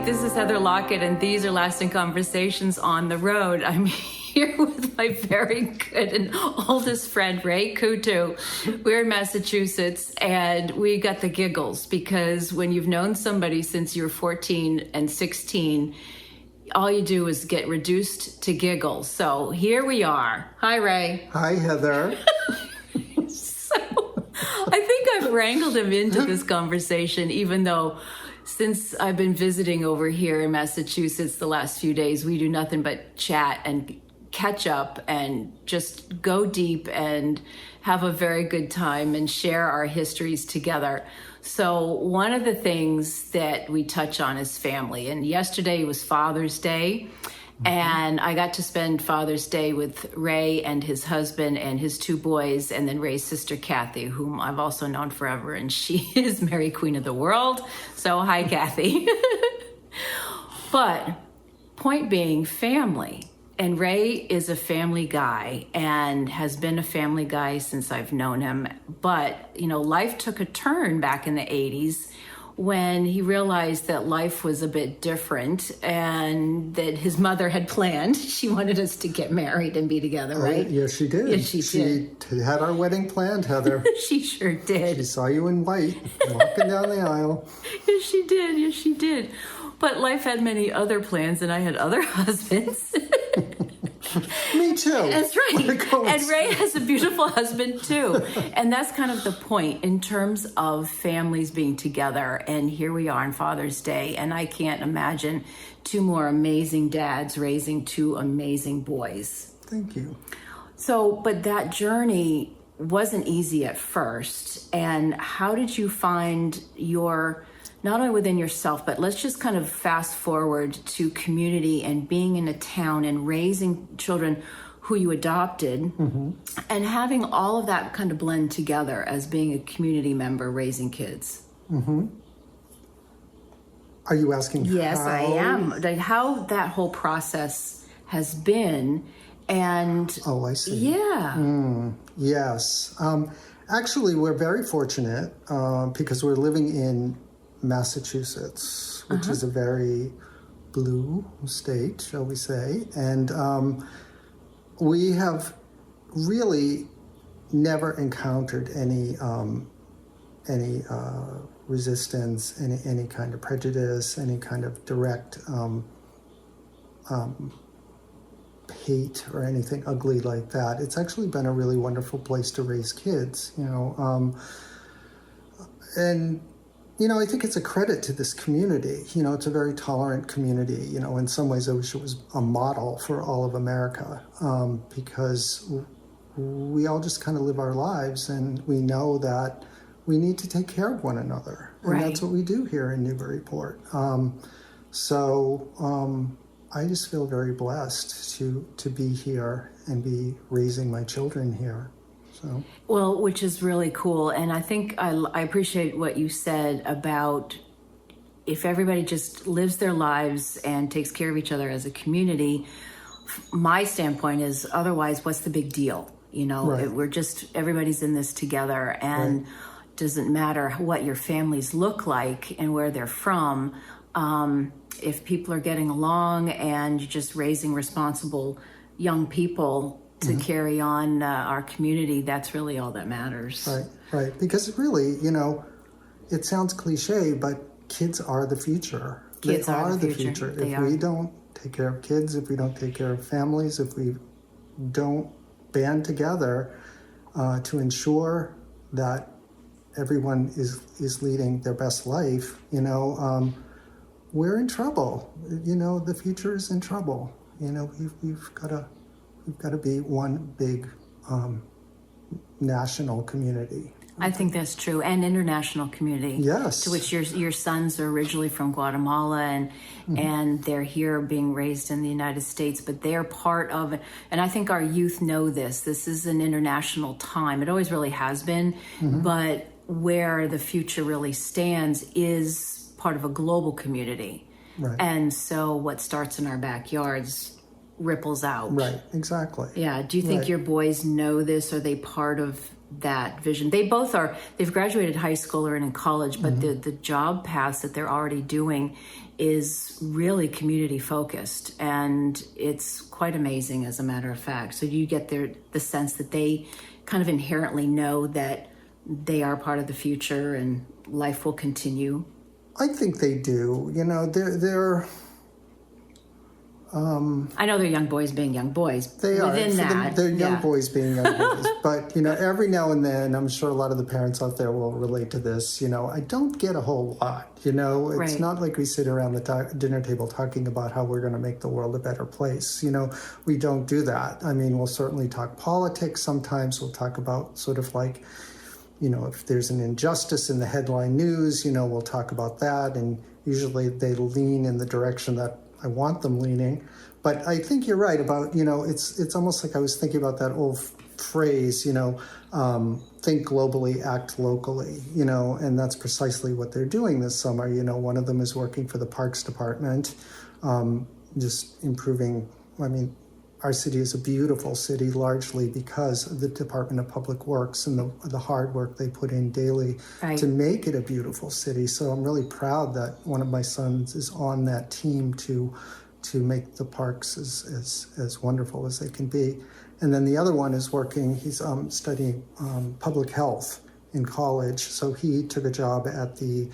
This is Heather Lockett, and these are Lasting Conversations on the Road. I'm here with my very good and oldest friend, Ray Coutu. We're in Massachusetts, and we got the giggles because when you've known somebody since you're 14 and 16, all you do is get reduced to giggles. So here we are. Hi, Ray. Hi, Heather. I think I've wrangled him into this conversation, even though since I've been visiting over here in Massachusetts the last few days, we do nothing but chat and catch up and just go deep and have a very good time and share our histories together. So one of the things that we touch on is family. And yesterday was Father's Day. And I got to spend Father's Day with Ray and his husband and his two boys, and then Ray's sister, Kathy, whom I've also known forever, and she is Mary Queen of the World. So hi, Kathy. But point being, family. And Ray is a family guy and has been a family guy since I've known him. But, you know, life took a turn back in the 80s when he realized that life was a bit different and that his mother had planned. She wanted us to get married and be together, right? Yes, she did. Yes, she did. She had our wedding planned, Heather. She sure did. She saw you in white walking down the aisle. Yes, she did. Yes, she did. But life had many other plans, and I had other husbands. Me too. That's right. And Ray has a beautiful husband too. And that's kind of the point in terms of families being together. And here we are on Father's Day. And I can't imagine two more amazing dads raising two amazing boys. Thank you. So, but that journey wasn't easy at first. And how did you find your, not only within yourself, but let's just kind of fast forward to community and being in a town and raising children who you adopted, and having all of that kind of blend together as being a community member raising kids. Are you asking Yes, how? I am. Like how that whole process has been. And Oh, I see. yeah. Yes. Actually, we're very fortunate because we're living in Massachusetts, which is a very blue state, shall we say. And we have really never encountered any resistance, any kind of prejudice, any kind of direct hate or anything ugly like that. It's actually been a really wonderful place to raise kids, you know. And you know, I think it's a credit to this community. You know, it's a very tolerant community. You know, in some ways I wish it was a model for all of America because we all just kind of live our lives and we know that we need to take care of one another. And right. That's what we do here in Newburyport. I just feel very blessed to be here and be raising my children here. So. Well, which is really cool. And I think I appreciate what you said about if everybody just lives their lives and takes care of each other as a community. My standpoint is otherwise, what's the big deal? You know, right. We're just, everybody's in this together, and right. Doesn't matter what your families look like and where they're from. If people are getting along and you're just raising responsible young people to carry on our community, that's really all that matters. Right. Because really, you know, it sounds cliche, but kids are the future. Kids they are the future. If we don't take care of kids, if we don't take care of families, if we don't band together to ensure that everyone is leading their best life, you know, we're in trouble. You know, the future is in trouble. You know, we've got to be one big national community. I think that's true, and international community. Yes. To which your sons are originally from Guatemala, and they're here being raised in the United States, but they're part of it. And I think our youth know this. This is an international time. It always really has been, but where the future really stands is part of a global community. Right. And so what starts in our backyards ripples out. Right, exactly. Yeah. Do you think your boys know this? Are they part of that vision? They both are. They've graduated high school or in college, but the job paths that they're already doing is really community focused, and it's quite amazing, as a matter of fact. So you get the sense that they kind of inherently know that they are part of the future and life will continue. I think they do. You know, they're I know they're young boys being young boys. They are. Within that, they're young boys being young boys. But, you know, every now and then, I'm sure a lot of the parents out there will relate to this, you know, I don't get a whole lot, you know. It's not like we sit around the dinner table talking about how we're going to make the world a better place. You know, we don't do that. I mean, we'll certainly talk politics sometimes. We'll talk about sort of like, you know, if there's an injustice in the headline news, you know, we'll talk about that. And usually they lean in the direction that I want them leaning. But I think you're right about, you know, it's almost like I was thinking about that old phrase, you know, think globally, act locally, you know, and that's precisely what they're doing this summer. You know, one of them is working for the Parks Department, just improving. I mean, our city is a beautiful city largely because of the Department of Public Works and the hard work they put in daily to make it a beautiful city. So I'm really proud that one of my sons is on that team to make the parks as wonderful as they can be. And then the other one is working, he's studying public health in college. So he took a job at the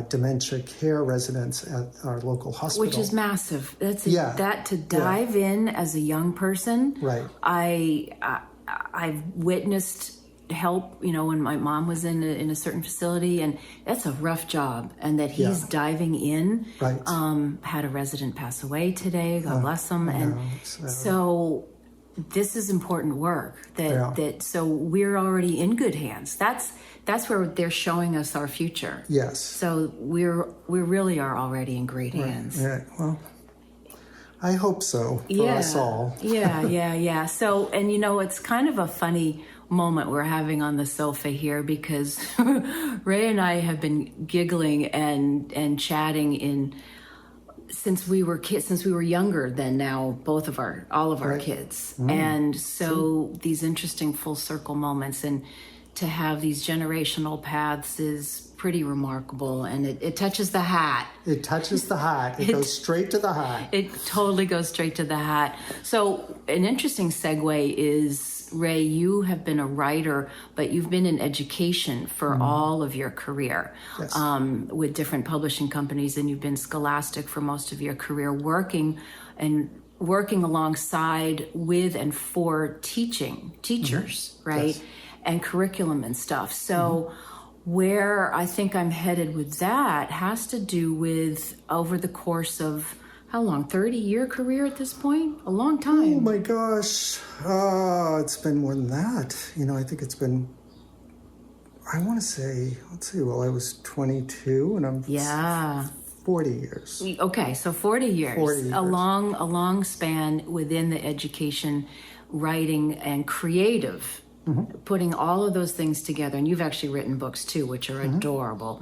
dementia care residence at our local hospital. Which is massive. That to dive in as a young person. Right. I've witnessed help, you know, when my mom was in a certain facility, and that's a rough job. And that he's diving in. Right. Had a resident pass away today. God bless him. And so this is important work. So we're already in good hands. That's where they're showing us our future. Yes. So we really are already in great hands. Yeah. Well, I hope so for us all. Yeah. So, and you know, it's kind of a funny moment we're having on the sofa here because Ray and I have been giggling and chatting since we were kids, since we were younger than now, all of our kids. And so these interesting full circle moments, and to have these generational paths is pretty remarkable, and it touches the hat. It touches the hat. It goes straight to the hat. It totally goes straight to the hat. So an interesting segue is, Ray, you have been a writer, but you've been in education for all of your career, with different publishing companies, and you've been scholastic for most of your career, working alongside with and for teachers, right? Yes. And curriculum and stuff. So where I think I'm headed with that has to do with over the course of, how long, 30-year career at this point? A long time. Oh my gosh. It's been more than that. You know, I think it's been, I want to say, I was 22 and I'm 40 years. Okay, so 40 years. 40 years. A long span within the education, writing, and creative. Putting all of those things together, and you've actually written books too, which are adorable.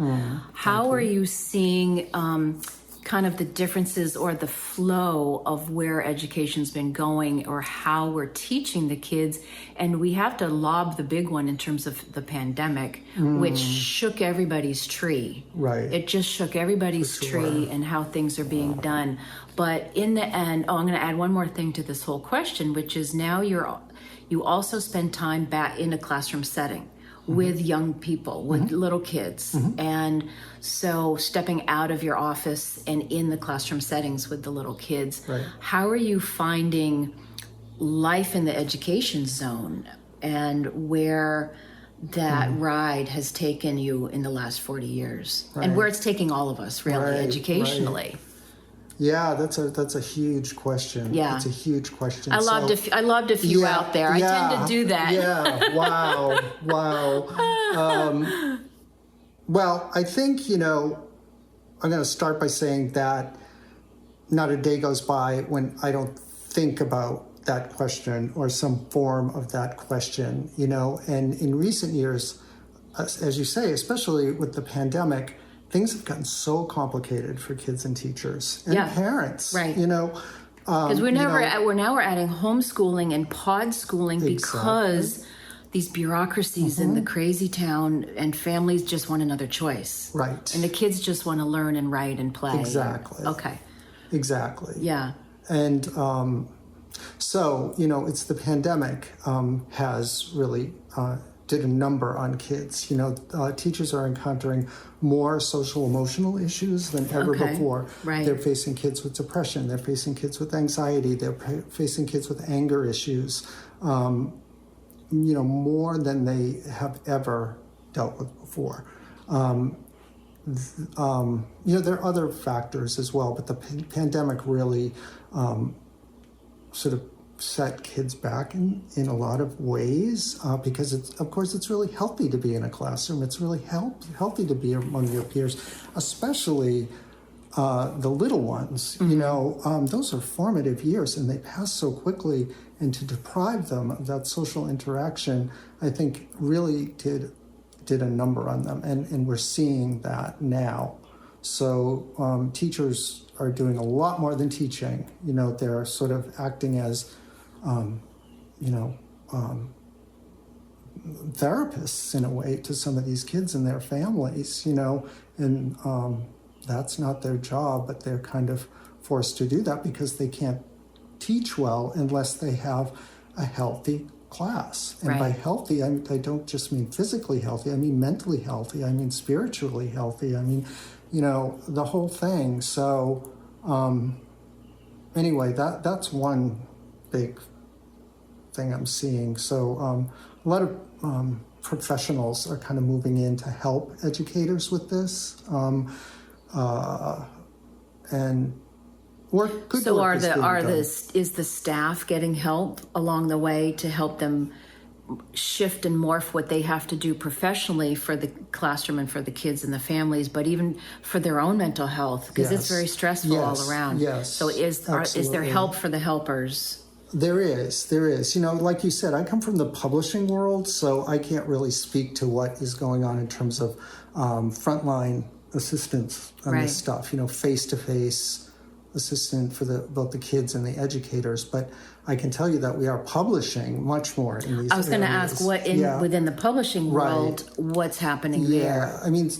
How are you seeing kind of the differences or the flow of where education's been going, or how we're teaching the kids? And we have to lob the big one in terms of the pandemic, which shook everybody's tree. Right. It just shook everybody's tree and how things are being done. But in the end, I'm going to add one more thing to this whole question, which is now you also spend time back in a classroom setting with young people, with little kids. And so stepping out of your office and in the classroom settings with the little kids, how are you finding life in the education zone and where that ride has taken you in the last 40 years and where it's taking all of us really educationally? Yeah, that's a huge question. Yeah, it's a huge question. I loved a few out there. I tend to do that. Yeah. Wow. Well, I think, you know, I'm going to start by saying that not a day goes by when I don't think about that question or some form of that question. You know, and in recent years, as you say, especially with the pandemic, things have gotten so complicated for kids and teachers and parents. Right. You know, Because we're adding homeschooling and pod schooling because these bureaucracies in the crazy town and families just want another choice. Right. And the kids just want to learn and write and play. Exactly. Okay. Exactly. Yeah. And so, it's the pandemic has really did a number on kids. Teachers are encountering more social emotional issues than ever before. Right. They're facing kids with depression. They're facing kids with anxiety. They're facing kids with anger issues, more than they have ever dealt with before. There are other factors as well, but the pandemic really sort of set kids back in a lot of ways because it's really healthy to be in a classroom. It's really healthy to be among your peers, especially the little ones. Those are formative years and they pass so quickly, and to deprive them of that social interaction, I think really did a number on them, and we're seeing that now. So teachers are doing a lot more than teaching. They're sort of acting as therapists in a way to some of these kids and their families, and that's not their job, but they're kind of forced to do that because they can't teach well unless they have a healthy class. And by healthy, I don't just mean physically healthy, I mean mentally healthy, I mean spiritually healthy, I mean, the whole thing. So anyway, that's one big thing I'm seeing. So a lot of professionals are kind of moving in to help educators with this, and work. Good so work is the staff getting help along the way to help them shift and morph what they have to do professionally for the classroom and for the kids and the families, but even for their own mental health, because it's very stressful all around. Yes. So is there help for the helpers? There is. Like you said, I come from the publishing world, so I can't really speak to what is going on in terms of frontline assistance on this stuff, face-to-face assistant for both the kids and the educators. But I can tell you that we are publishing much more in these areas. I was going to ask within the publishing world, what's happening there? I mean...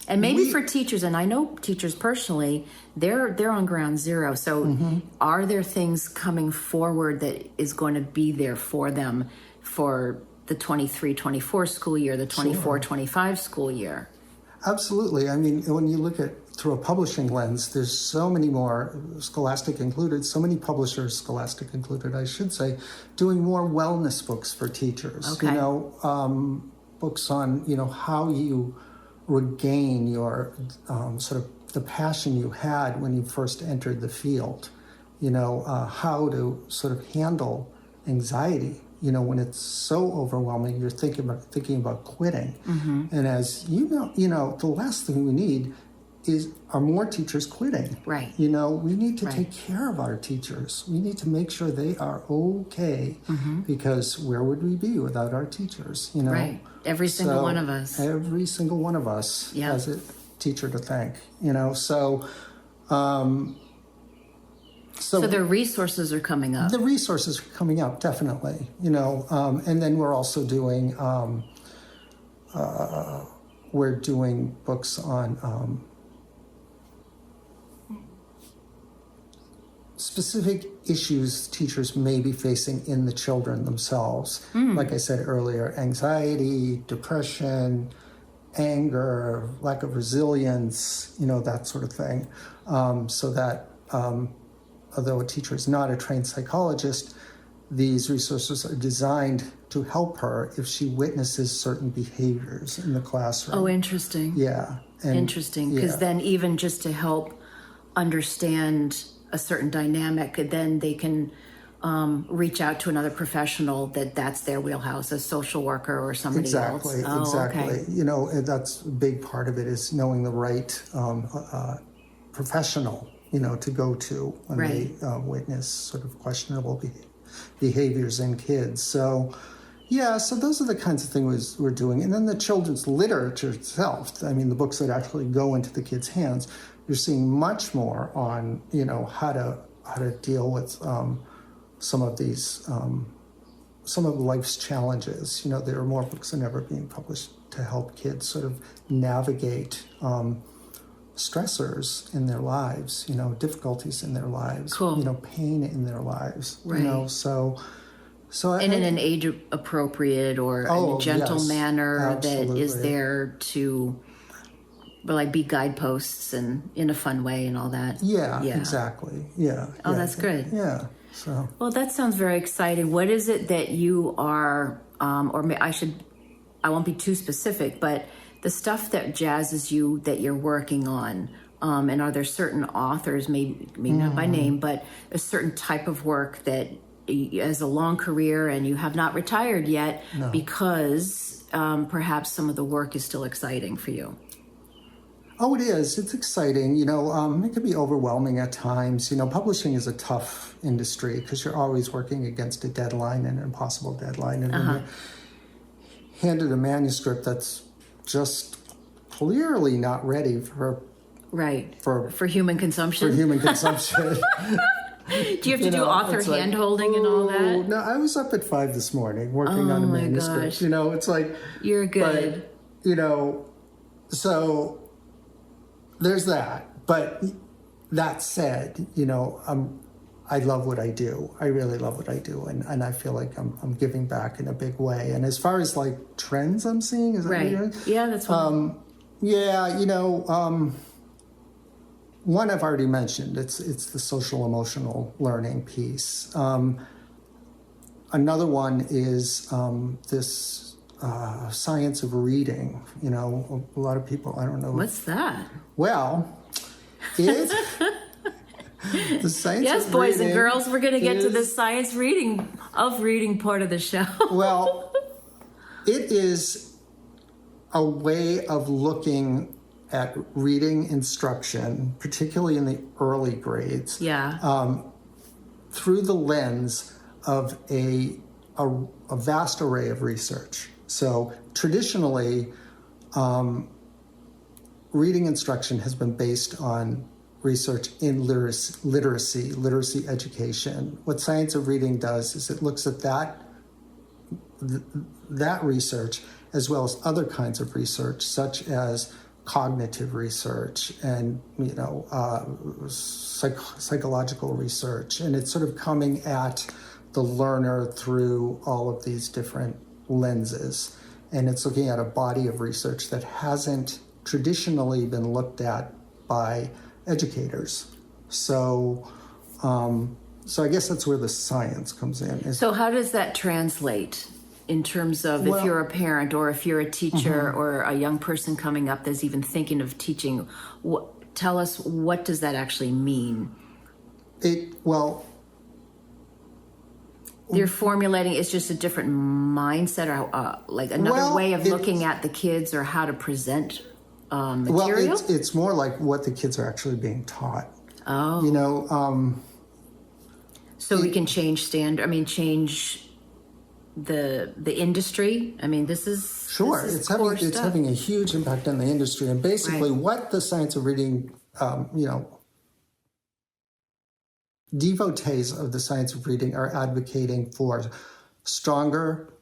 And maybe for teachers, and I know teachers personally, they're on ground zero. So are there things coming forward that is going to be there for them for the 23-24 school year, the 24-25 school year? Absolutely. I mean, when you look at through a publishing lens, there's so many more, Scholastic included, so many publishers, Scholastic included, I should say, doing more wellness books for teachers. Okay. Books on, how you regain your sort of the passion you had when you first entered the field, how to sort of handle anxiety, when it's so overwhelming, you're thinking about quitting. And as the last thing we need are more teachers quitting. Right. We need to take care of our teachers. We need to make sure they are okay, because where would we be without our teachers? Right. Every single one of us. Every single one of us has a teacher to thank. So the resources are coming up. The resources are coming up, definitely. And then we're also doing books on specific issues teachers may be facing in the children themselves. Like I said earlier, anxiety, depression, anger, lack of resilience, that sort of thing. So that although a teacher is not a trained psychologist, these resources are designed to help her if she witnesses certain behaviors in the classroom. Oh, interesting. Yeah. Interesting, because then even just to help understand a certain dynamic, then they can reach out to another professional that's their wheelhouse, a social worker or somebody else. Exactly. Okay. That's a big part of it, is knowing the right professional, to go to when they witness sort of questionable behaviors in kids. So those are the kinds of things we're doing. And then the children's literature itself, I mean, the books that actually go into the kids' hands, you're seeing much more on, how to deal with some of these some of life's challenges. There are more books than ever being published to help kids sort of navigate stressors in their lives, difficulties in their lives, Cool. Pain in their lives, Right. So And in an age appropriate or in a gentle yes, manner that absolutely. is there to be guideposts and in a fun way and all that. Yeah, exactly. Yeah. Oh, that's good. Yeah. So. Well, that sounds very exciting. What is it that you are, I won't be too specific, but the stuff that jazzes you that you're working on, and are there certain authors, maybe not by name, but a certain type of work that has a long career and you have not retired yet because perhaps some of the work is still exciting for you? Oh, it is. It's exciting. It can be overwhelming at times. Publishing is a tough industry because you're always working against a deadline, an impossible deadline. And when you're handed a manuscript that's just clearly not ready for human consumption. For human consumption. Do you have to do author hand-holding and all that? No, I was up at 5 this morning working on a manuscript. Gosh. It's like... You're good. But, so... There's that, but that said, I love what I do. I really love what I do, and I feel like I'm giving back in a big way. And as far as trends I'm seeing, is that what you're... Yeah, that's one. One I've already mentioned. It's the social emotional learning piece. Another one is this. Science of reading. A lot of people, I don't know. What's that? Well, the science yes, of boys reading and girls, we're going to get to the science reading part of the show. Well, it is a way of looking at reading instruction, particularly in the early grades, through the lens of a vast array of research. So traditionally, reading instruction has been based on research in literacy education. What science of reading does is it looks at that research as well as other kinds of research, such as cognitive research and psychological research, and it's sort of coming at the learner through all of these different lenses, and it's looking at a body of research that hasn't traditionally been looked at by educators. So I guess that's where the science comes in. So how does that translate in terms of if you're a parent or if you're a teacher or a young person coming up that's even thinking of teaching? Tell us, what does that actually mean? You're formulating, it's just a different mindset or another way of looking at the kids or how to present material? Well, it's more like what the kids are actually being taught. Oh. So we can change change the industry? This is... Sure, this is it's having a huge impact on the industry. And basically what the science of reading, devotees of the science of reading are advocating for stronger,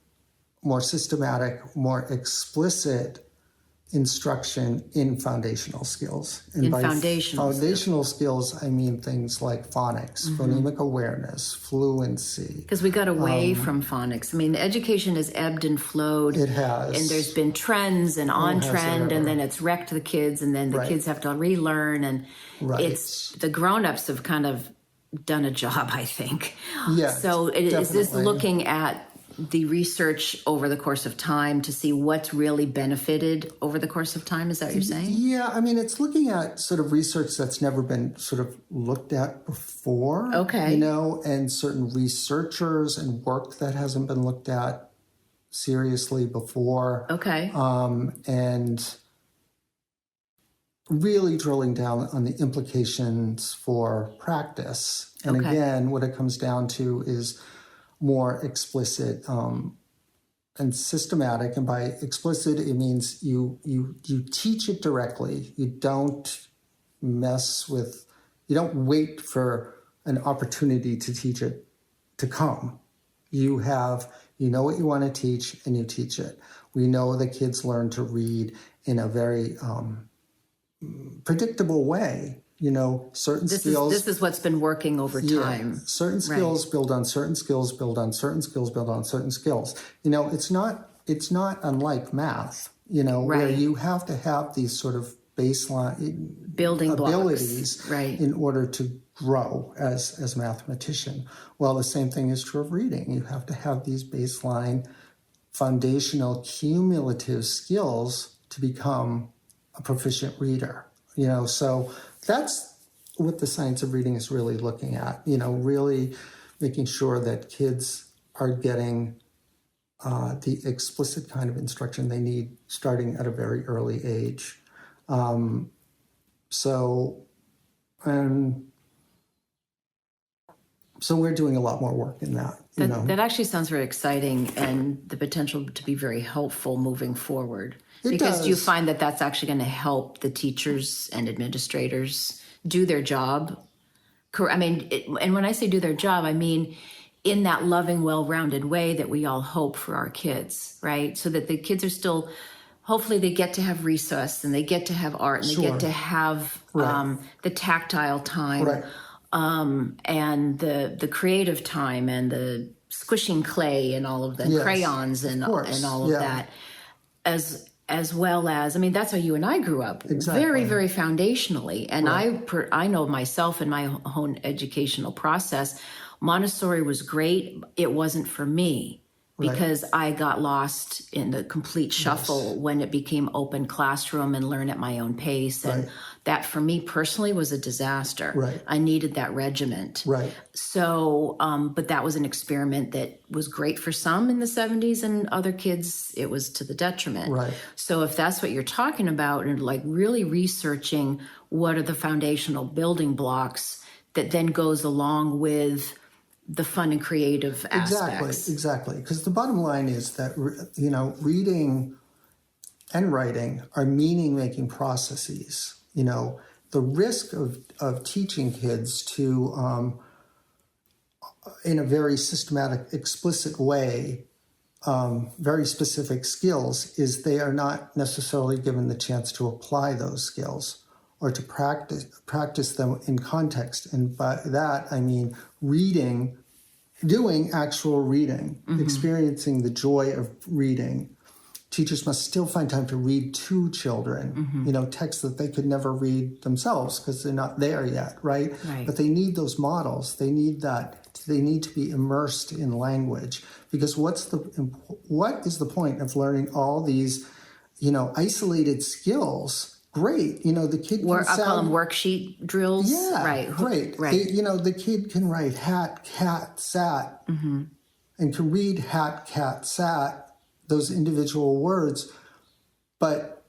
more systematic, more explicit instruction in foundational skills. And by foundational skills, I mean things like phonics, phonemic awareness, fluency. Because we got away from phonics. The education has ebbed and flowed. It has. And there's been trends and on-trend, and then it's wrecked the kids, and then the kids have to relearn. And it's the grown-ups have kind of done a job, I think. Yeah. So is this looking at the research over the course of time to see what's really benefited over the course of time? Is that what you're saying? Yeah, it's looking at sort of research that's never been sort of looked at before. Okay. And certain researchers and work that hasn't been looked at seriously before. Okay. And really drilling down on the implications for practice. And again, what it comes down to is more explicit and systematic. And by explicit, it means you teach it directly. You don't mess with, you don't wait for an opportunity to teach it to come. You know what you want to teach, and you teach it. We know that kids learn to read in a very predictable way. Certain skills. This is what's been working over time. Certain skills build on certain skills, build on certain skills, build on certain skills. It's not unlike math, where you have to have these sort of baseline building abilities blocks, in order to grow as a mathematician. Well, the same thing is true of reading. You have to have these baseline foundational cumulative skills to become a proficient reader. So that's what the science of reading is really looking at, really making sure that kids are getting the explicit kind of instruction they need starting at a very early age. So we're doing a lot more work in that. That actually sounds very exciting, and the potential to be very helpful moving forward. Because you find that that's actually going to help the teachers and administrators do their job. And when I say do their job, I mean in that loving, well-rounded way that we all hope for our kids, right? So that the kids are still, hopefully they get to have recess, and they get to have art, and they get to have the tactile time, and the creative time, and the squishing clay, and all of the crayons, and all of that, as well as, that's how you and I grew up, very, very foundationally. And I know myself in my own educational process, Montessori was great. It wasn't for me because I got lost in the complete shuffle when it became open classroom and learn at my own pace. And that for me personally was a disaster. I needed that regiment. So, but that was an experiment that was great for some in the 70s, and other kids, it was to the detriment. So if that's what you're talking about, and like really researching what are the foundational building blocks that then goes along with the fun and creative aspects. Exactly. Because the bottom line is that, reading and writing are meaning-making processes. The risk of teaching kids to, in a very systematic, explicit way, very specific skills is they are not necessarily given the chance to apply those skills or to practice them in context. And by that, I mean reading, doing actual reading, experiencing the joy of reading. Teachers must still find time to read to children, texts that they could never read themselves because they're not there yet, right? But they need those models. They need that. They need to be immersed in language, because what is the point of learning all these, isolated skills? Great, the kid can I call them worksheet drills. Great. The kid can write hat, cat, sat, and can read hat, cat, sat, those individual words. But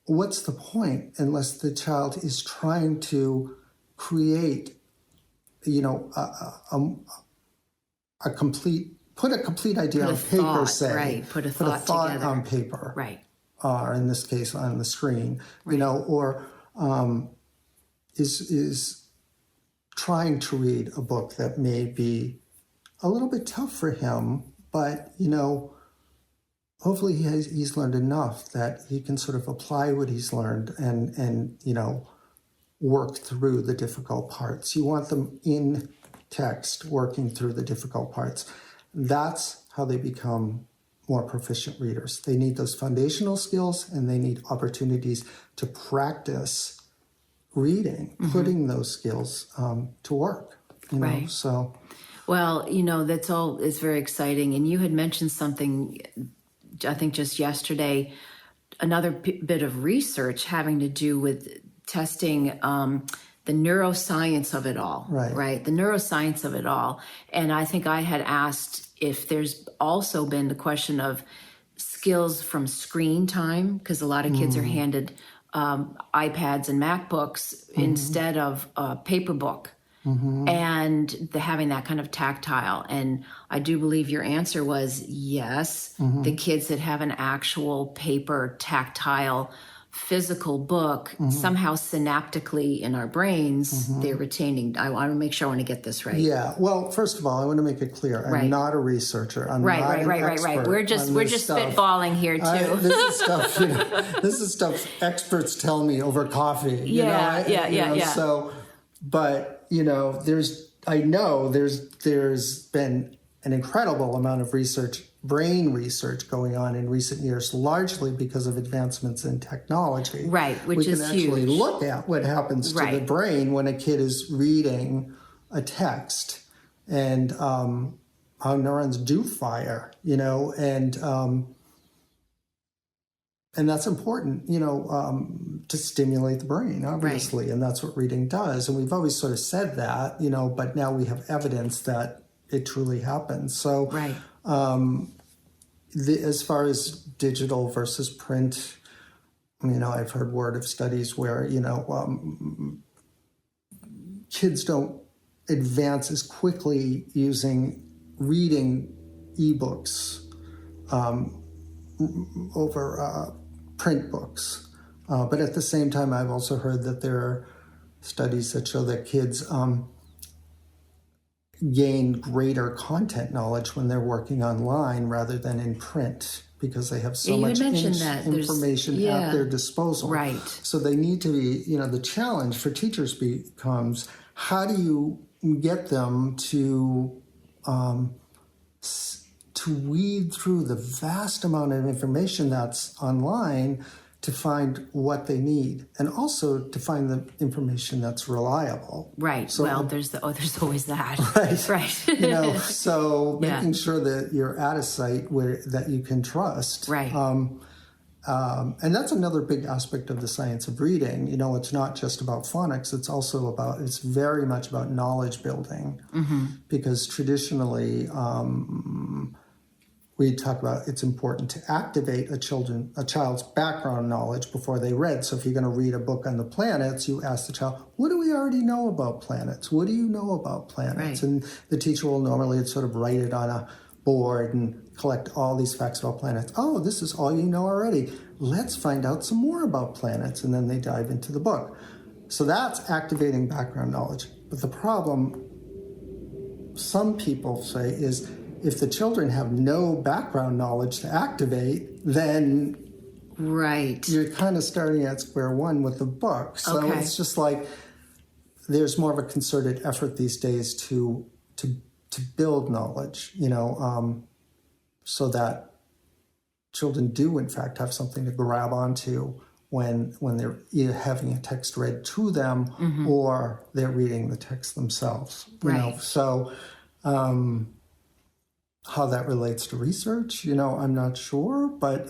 what's the point unless the child is trying to create, a complete idea on paper, say. Put a thought together. On paper. Or in this case on the screen, or is trying to read a book that may be a little bit tough for him, but, hopefully he's learned enough that he can sort of apply what he's learned and work through the difficult parts. You want them in text, working through the difficult parts. That's how they become more proficient readers. They need those foundational skills, and they need opportunities to practice reading, putting those skills to work. So. Well, that's all is very exciting. And you had mentioned something, I think just yesterday, another bit of research having to do with testing the neuroscience of it all, right? The neuroscience of it all. And I think I had asked if there's also been the question of skills from screen time, because a lot of kids are handed iPads and MacBooks instead of a paper book, and having that kind of tactile. And I do believe your answer was yes. The kids that have an actual paper tactile physical book, somehow synaptically in our brains, they're retaining. I want to make sure I want to get this right. Yeah. Well, first of all, I want to make it clear. I'm not a researcher. I'm not an expert. We're just spitballing here too. This is stuff experts tell me over coffee. Yeah. So, but there's been an incredible amount of brain research going on in recent years, largely because of advancements in technology. Right, which is huge. We can actually look at what happens to the brain when a kid is reading a text, and how neurons do fire, and that's important, to stimulate the brain, obviously, and that's what reading does. And we've always sort of said that, but now we have evidence that it truly happens. So, as far as digital versus print, I've heard word of studies where, kids don't advance as quickly using reading ebooks over print books. But at the same time, I've also heard that there are studies that show that kids gain greater content knowledge when they're working online rather than in print, because they have so much information at their disposal. Right. So they need to be, the challenge for teachers becomes, how do you get them to weed through the vast amount of information that's online to find what they need, and also to find the information that's reliable. Right. So, there's always that. Right. So making sure that you're at a site that you can trust. Right. And that's another big aspect of the science of reading. It's not just about phonics. It's very much about knowledge building, because traditionally, we talk about it's important to activate a child's background knowledge before they read. So if you're going to read a book on the planets, you ask the child, what do we already know about planets? What do you know about planets? Right. And the teacher will normally sort of write it on a board and collect all these facts about planets. Oh, this is all you know already. Let's find out some more about planets. And then they dive into the book. So that's activating background knowledge. But the problem, some people say, is if the children have no background knowledge to activate, then you're kind of starting at square one with the book. So it's just like there's more of a concerted effort these days to build knowledge, so that children do in fact have something to grab onto when they're either having a text read to them or they're reading the text themselves. You know? So how that relates to research, I'm not sure, but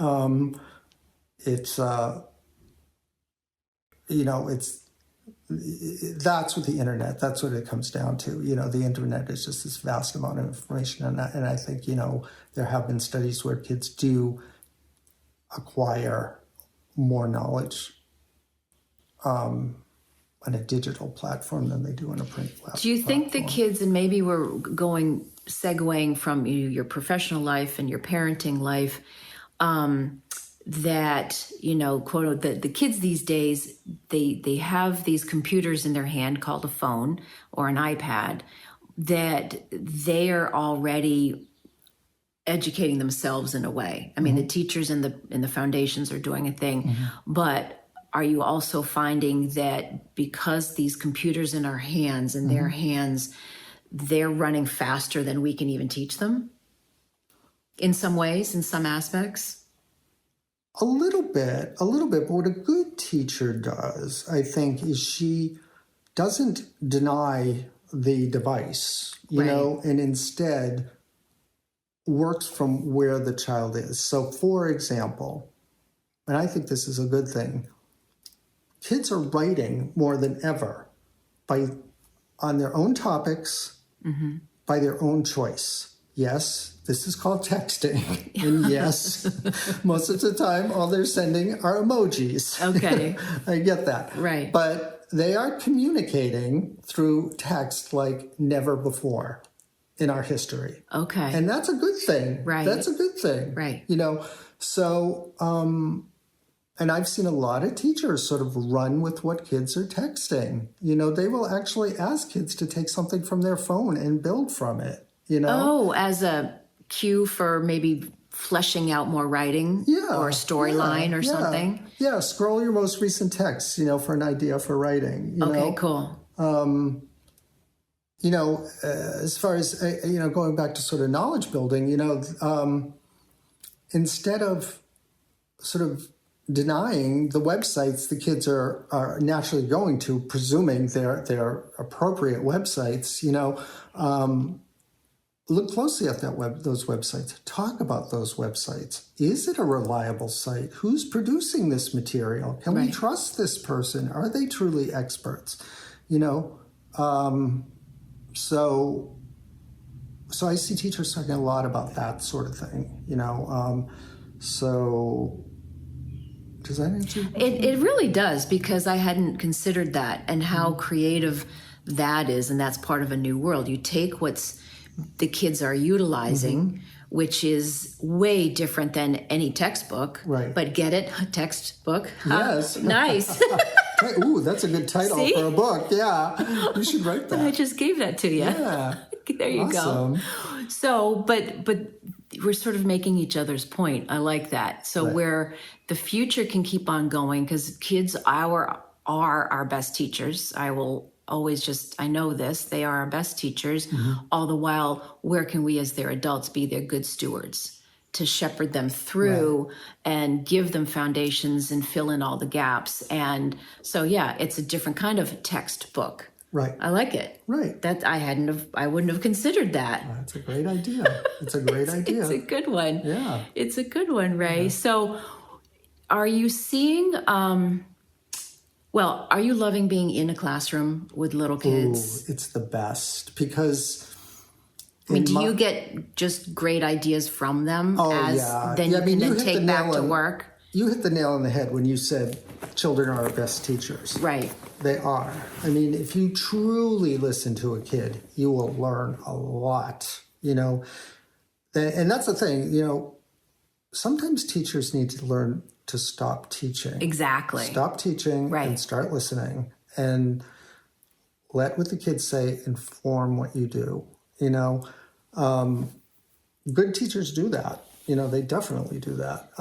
it's that's what the internet, that's what it comes down to. The internet is just this vast amount of information, and I think, there have been studies where kids do acquire more knowledge on a digital platform than they do on a print platform. Do you think the kids, and maybe we're segueing from your professional life and your parenting life, that, quote, the kids these days, they have these computers in their hand called a phone or an iPad, that they are already educating themselves in a way. I mean, the teachers in the foundations are doing a thing, but are you also finding that because these computers in our hands, in their hands, they're running faster than we can even teach them in some ways, in some aspects? A little bit. But what a good teacher does, I think, is she doesn't deny the device, you know, and instead works from where the child is. So, for example, and I think this is a good thing, kids are writing more than ever on their own topics, by their own choice. Yes, this is called texting. And yes, most of the time, all they're sending are emojis. Okay. I get that. Right. But they are communicating through text like never before in our history. Okay. And that's a good thing. Right. That's a good thing. Right. So, And I've seen a lot of teachers sort of run with what kids are texting. They will actually ask kids to take something from their phone and build from it, Oh, as a cue for maybe fleshing out more writing or a storyline or something? Yeah, scroll your most recent text, for an idea for writing. Okay, cool. As far as, going back to sort of knowledge building, instead of sort of denying the websites the kids are naturally going to, presuming they're appropriate websites, look closely at those websites. Talk about those websites. Is it a reliable site? Who's producing this material? Can we trust this person? Are they truly experts? So I see teachers talking a lot about that sort of thing, so does that answer? It really does, because I hadn't considered that and how creative that is, and that's part of a new world. You take what's the kids are utilizing, which is way different than any textbook. Right. But get it? Textbook? Yes. Nice. Ooh, that's a good title for a book. Yeah. You should write that. I just gave that to you. Yeah. There you go. So, but we're sort of making each other's point. I like that. So where the future can keep on going, because kids are our best teachers. I will always I know this, they are our best teachers. All the while, where can we as their adults be their good stewards to shepherd them through and give them foundations and fill in all the gaps? And so, it's a different kind of textbook. Right. I like it. Right. That I wouldn't have considered that. That's a great idea. It's a great idea. It's a good one. Yeah. It's a good one, Ray. Yeah. So are you seeing, are you loving being in a classroom with little kids? Ooh, it's the best, because do you get just great ideas from them? Then you can take back to work? You hit the nail on the head when you said children are our best teachers. Right. They are. If you truly listen to a kid, you will learn a lot, and that's the thing, sometimes teachers need to learn to stop teaching. Exactly. Stop teaching and start listening, and let what the kids say inform what you do. Good teachers do that. They definitely do that.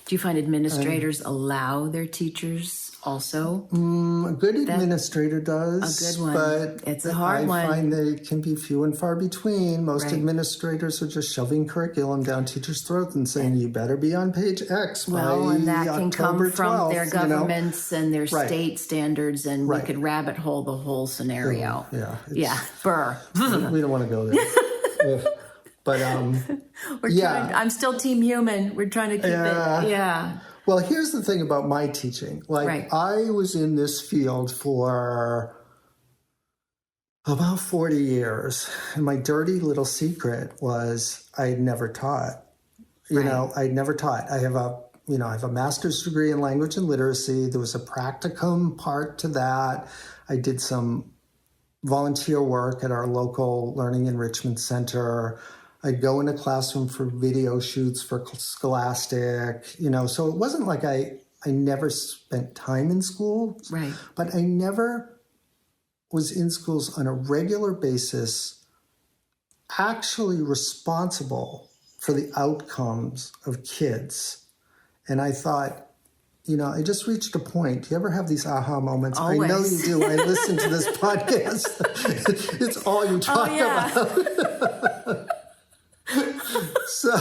Do you find administrators allow their teachers also? A good administrator does. A good one. But it's a hard one. I find they can be few and far between. Most administrators are just shoving curriculum down teachers' throats and saying, you better be on page X by and that can October come from 12th, their governments and their state standards, and we could rabbit hole the whole scenario. Burr. We don't want to go there. But I'm still team human. We're trying to keep it. Yeah. Well, here's the thing about my teaching. I was in this field for about 40 years, and my dirty little secret was I'd never taught. I'd never taught. I have a master's degree in language and literacy. There was a practicum part to that. I did some volunteer work at our local learning enrichment center. I'd go in a classroom for video shoots for Scholastic, so it wasn't like I never spent time in school, but I never was in schools on a regular basis, actually responsible for the outcomes of kids. And I thought, I just reached a point. Do you ever have these aha moments? Always. I know you do. I listen to this podcast. It's all you talk about. So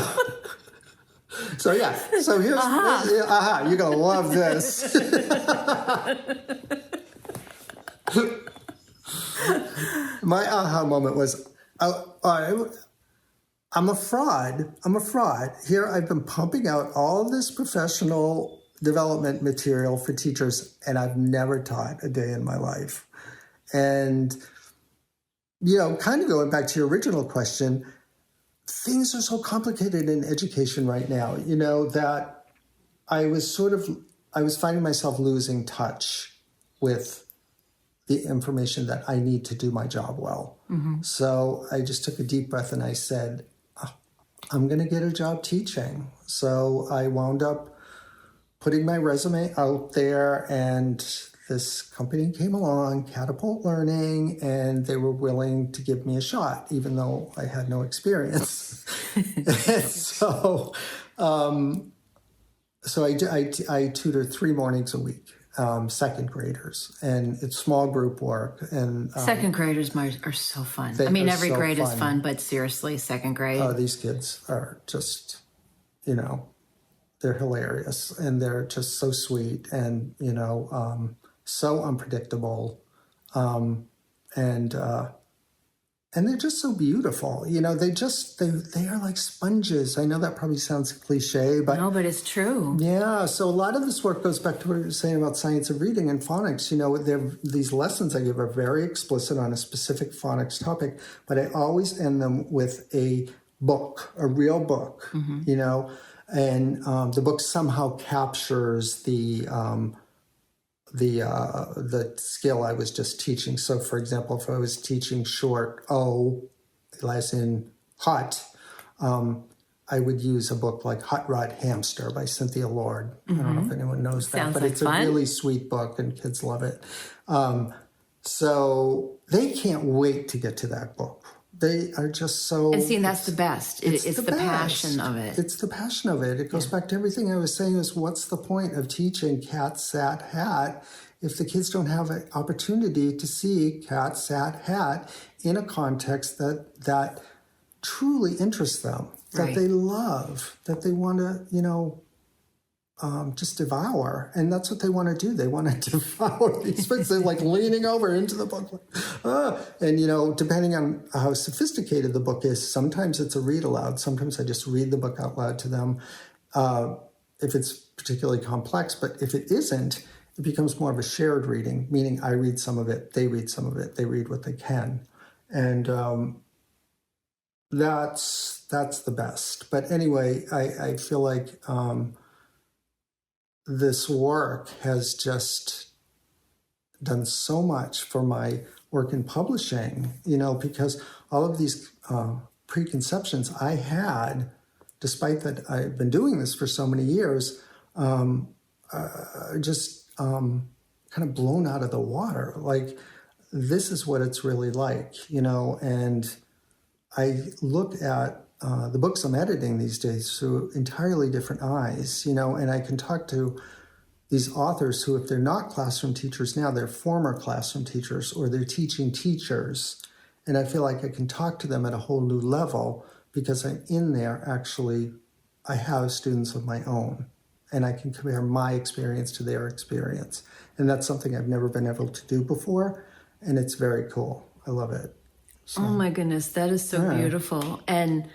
here's you're gonna love this. My aha moment was, I'm a fraud. Here I've been pumping out all of this professional development material for teachers, and I've never taught a day in my life. And kind of going back to your original question, things are so complicated in education right now, that I was finding myself losing touch with the information that I need to do my job well. Mm-hmm. So I just took a deep breath and I said, I'm going to get a job teaching. So I wound up putting my resume out there, and this company came along, Catapult Learning, and they were willing to give me a shot, even though I had no experience. And so I tutor 3 mornings a week, second graders, and it's small group work. And second graders are so fun. I mean, every grade is fun, but seriously, second grade. Oh, these kids are just, they're hilarious, and they're just so sweet, and so unpredictable, and they're just so beautiful. They are like sponges. I know that probably sounds cliche, but no, but it's true. Yeah. So a lot of this work goes back to what you were saying about science of reading and phonics. These lessons I give are very explicit on a specific phonics topic, but I always end them with a book, a real book. Mm-hmm. And the book somehow captures the skill I was just teaching. So, for example, if I was teaching short O, as in hot, I would use a book like Hot Rod Hamster by Cynthia Lord. Mm-hmm. I don't know if anyone knows that, Sounds but like it's fun. A really sweet book, and kids love it. So they can't wait to get to that book. They are just so... And that's the best. It's the passion of it. It's the passion of it. It goes back to everything I was saying is, what's the point of teaching cat, sat, hat if the kids don't have an opportunity to see cat, sat, hat in a context that truly interests them, that they love, that they want to, just devour. And that's what they want to do. They want to devour these books. They're like leaning over into the book. And, depending on how sophisticated the book is, sometimes it's a read aloud. Sometimes I just read the book out loud to them if it's particularly complex. But if it isn't, it becomes more of a shared reading, meaning I read some of it, they read some of it, they read what they can. And that's the best. But anyway, I feel like... this work has just done so much for my work in publishing, because all of these preconceptions I had, despite that I've been doing this for so many years, just kind of blown out of the water. Like, this is what it's really like, and I look at the books I'm editing these days through entirely different eyes, and I can talk to these authors who, if they're not classroom teachers now, they're former classroom teachers or they're teaching teachers. And I feel like I can talk to them at a whole new level because I'm in there. Actually, I have students of my own, and I can compare my experience to their experience. And that's something I've never been able to do before. And it's very cool. I love it. So, oh my goodness, that is so beautiful. And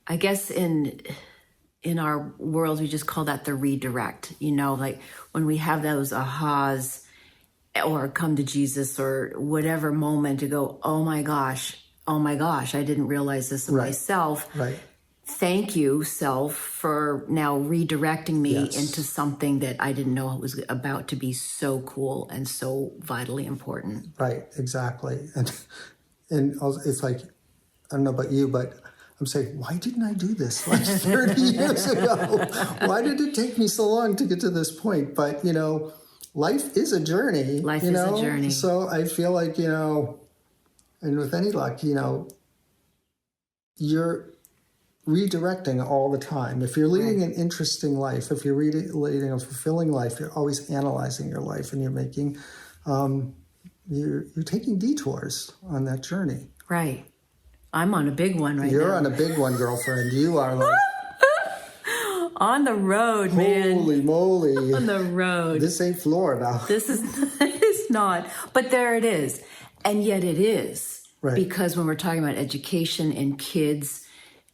I guess in our world, we just call that the redirect, like when we have those ahas or come to Jesus or whatever moment to go, oh my gosh, I didn't realize this of myself. Right. Thank you, self, for now redirecting me into something that I didn't know it was about to be so cool and so vitally important. Right, exactly. And it's like, I don't know about you, but I'm saying, why didn't I do this like 30 years ago? Why did it take me so long to get to this point? But, life is a journey. Life is a journey. So I feel like, and with any luck, you're redirecting all the time. If you're leading an interesting life, if you're leading a fulfilling life, you're always analyzing your life, and you're making, you're taking detours on that journey. Right. I'm on a big one right now. You're on a big one, girlfriend. You are like... on the road, man. Holy moly. On the road. This ain't Florida. It's not. But there it is. And yet it is. Right. Because when we're talking about education and kids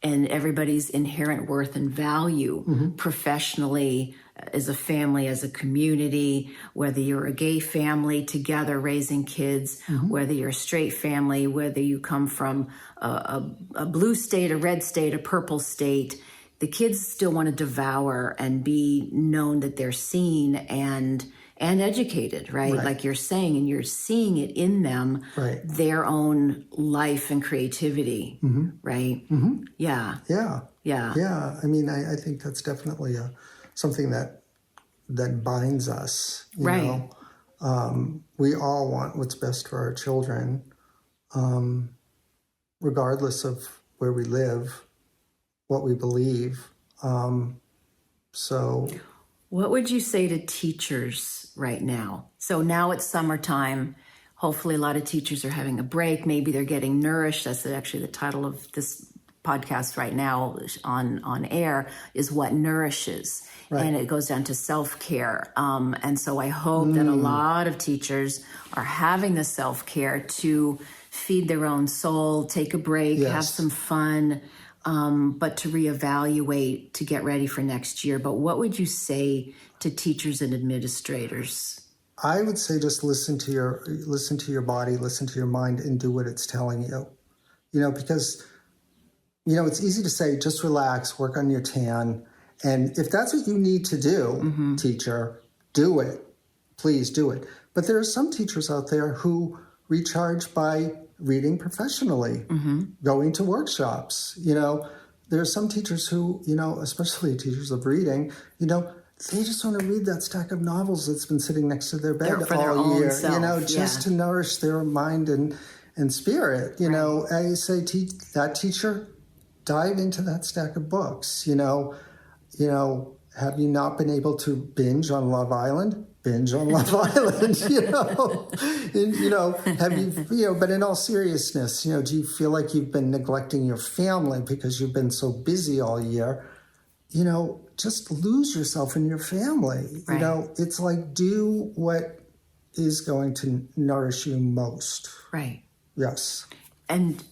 and everybody's inherent worth and value professionally, as a family, as a community, whether you're a gay family together raising kids, whether you're a straight family, whether you come from a blue state, a red state, a purple state, the kids still want to devour and be known that they're seen and educated, right? Like you're saying, and you're seeing it in them, their own life and creativity, right? Yeah. Yeah. I mean, I think that's definitely something that that binds us. You Right. know? We all want what's best for our children, regardless of where we live, what we believe. So What would you say to teachers right now? So now it's summertime. Hopefully a lot of teachers are having a break. Maybe they're getting nourished. That's actually the title of this podcast right now on air, is What Nourishes. Right. And it goes down to self-care. And so I hope that a lot of teachers are having the self-care to feed their own soul, take a break, Yes. have some fun, but to reevaluate, to get ready for next year. But what would you say to teachers and administrators? I would say just listen to your body, listen to your mind, and do what it's telling you. You know, because, you know, it's easy to say, just relax, work on your tan. And if that's what you need to do, teacher, do it. Please do it. But there are some teachers out there who recharge by reading professionally, going to workshops. You know, there are some teachers who, you know, especially teachers of reading, you know, they just want to read that stack of novels that's been sitting next to their bed For their all own year, self, you know, just to nourish their mind and spirit. You know, I say, that teacher, dive into that stack of books. You know, have you not been able to binge on Love Island? Binge on Love Island, you know. And, you know, have you, but in all seriousness, you know, do you feel like you've been neglecting your family because you've been so busy all year? You know, just lose yourself in your family. Right. You know, it's like, do what is going to nourish you most. Right. Yes. And,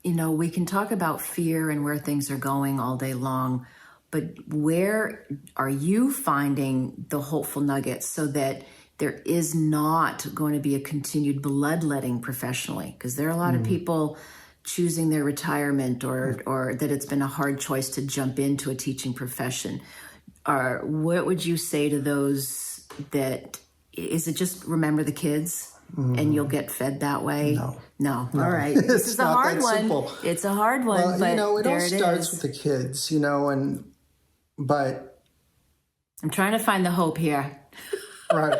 you know, we can talk about fear and where things are going all day long, but where are you finding the hopeful nuggets so that there is not going to be a continued bloodletting professionally? Because there are a lot of people choosing their retirement or that it's been a hard choice to jump into a teaching profession. What would you say to those that, is it just remember the kids and you'll get fed that way? No. All right. This is a hard one. Simple. It's a hard one, well, but you know, it all there starts is. with the kids, you know, but I'm trying to find the hope here. right.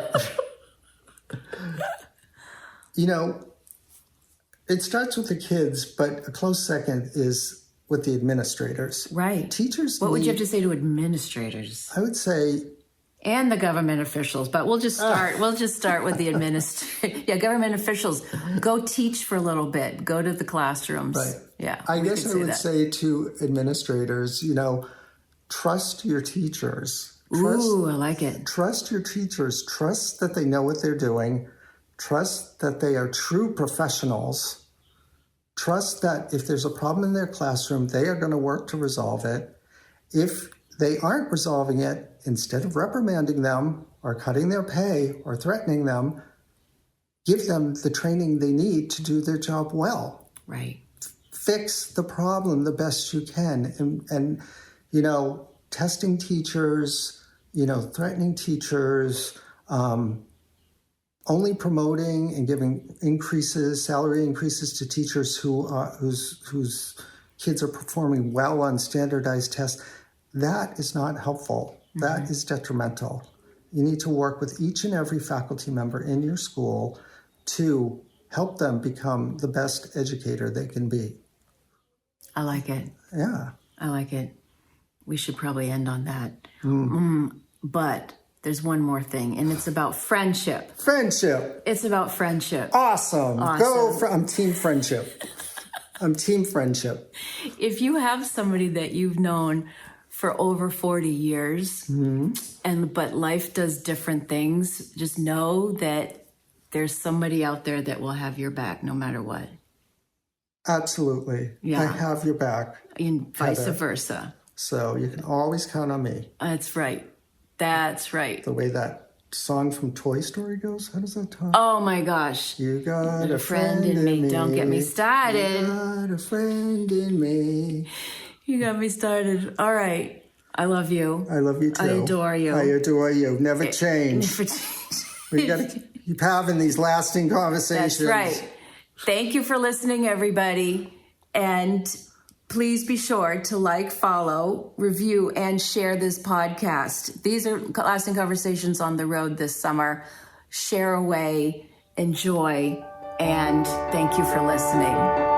You know, it starts with the kids, but a close second is with the administrators. Right. Teachers What would you have to say to administrators? I would say, and the government officials, but we'll just start. We'll just start with the administrators. Yeah, government officials, go teach for a little bit. Go to the classrooms. right. Yeah, I guess I would say to administrators, you know, trust your teachers. Ooh, I like it. Trust your teachers. Trust that they know what they're doing. Trust that they are true professionals. Trust that if there's a problem in their classroom, they are going to work to resolve it. If they aren't resolving it, instead of reprimanding them or cutting their pay or threatening them, give them the training they need to do their job well. Right. Fix the problem the best you can. And you know, testing teachers, you know, threatening teachers, only promoting and giving salary increases to teachers whose kids are performing well on standardized tests, that is not helpful. That is detrimental. You need to work with each and every faculty member in your school to help them become the best educator they can be. I like it. Yeah. I like it. We should probably end on that. But there's one more thing, and it's about friendship. Friendship. It's about friendship. Awesome. I'm team friendship. I'm team friendship. If you have somebody that you've known for over 40 years, but life does different things, just know that there's somebody out there that will have your back no matter what. Absolutely. Yeah. I have your back. And vice Heather. versa. So you can always count on me. That's right. That's right. The way that song from Toy Story goes, how does that talk? Oh my gosh. You got a friend in me. Don't get me started. You got a friend in me. You got me started. All right. I love you. I love you too. I adore you. I adore you. Never change. Never change. We got to keep having these lasting conversations. That's right. Thank you for listening, everybody. And Please be sure to like, follow, review, and share this podcast. These are lasting conversations on the road this summer. Share away, enjoy, and thank you for listening.